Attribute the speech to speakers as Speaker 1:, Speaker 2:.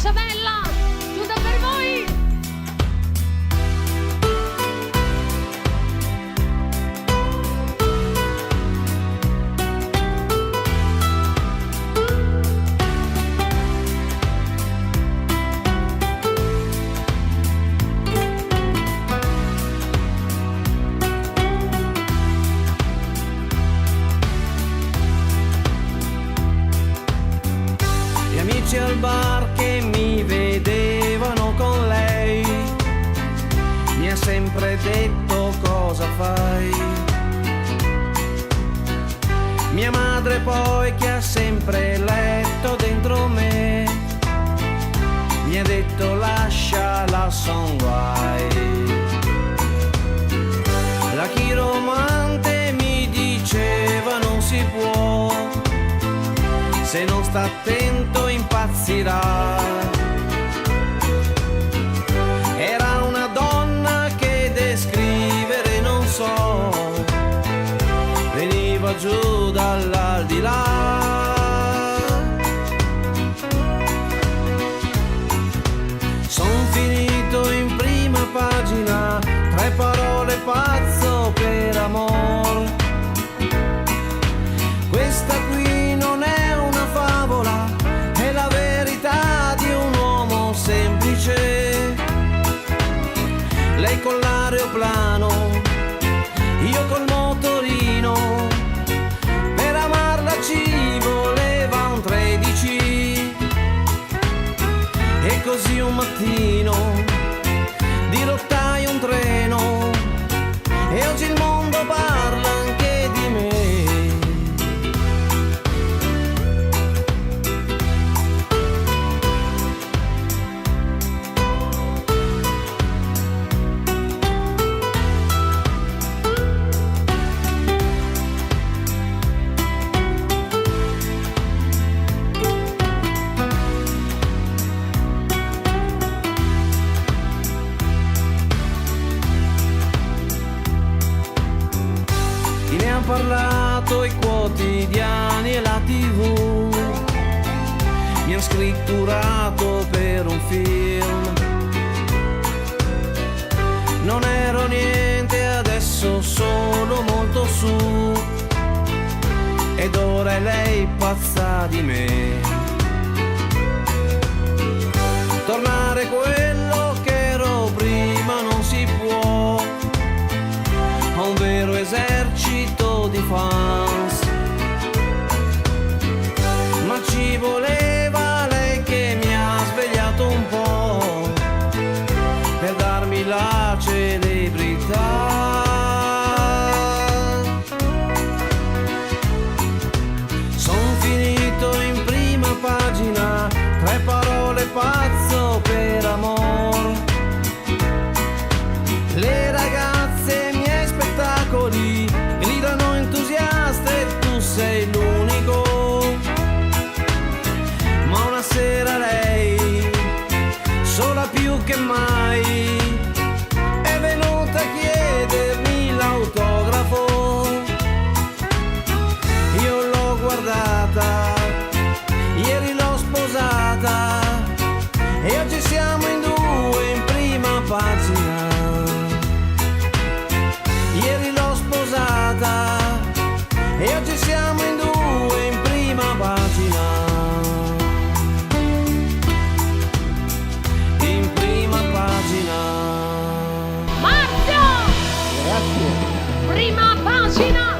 Speaker 1: Isabella, tutta per voi.
Speaker 2: Amici al bar che mi vedevano con lei, mi ha sempre detto cosa fai. Mia madre poi che ha sempre letto dentro me, mi ha detto lasciala son guai. La chiromante mi diceva non si può, se non sta attento impazzirà. Era una donna che descrivere non so, veniva giù dall'aldilà. Son finito in prima pagina, 3 parole pazzo per amor. Questa qui non è una favola, è la verità di un uomo semplice. Lei con l'aeroplano, io col motorino, per amarla ci voleva un 13. E così un mattino dirottai un treno, e oggi il mondo parla anche di me. Ne han parlato i quotidiani e la TV, mi han scritturato per un film. Non ero niente, adesso sono molto su, ed ora è lei pazza di me. Tornare quello che ero prima non si può, ho un vero esercito di fans, ma ci voleva lei che mi ha svegliato un po' per darmi la celebrità. Son finito in prima pagina, 3 parole pazzo per amor. Le ragazze miei spettacoli gridano entusiaste e tu sei l'unico. Ma una sera lei, sola più che mai, è venuta a chiedermi l'autografo. Io l'ho guardata, ieri l'ho sposata, e oggi siamo in 2 in prima pagina. Ieri l'ho sposata, e oggi siamo in 2 in prima pagina. In prima pagina.
Speaker 1: Marzio!
Speaker 3: Grazie.
Speaker 1: Prima pagina!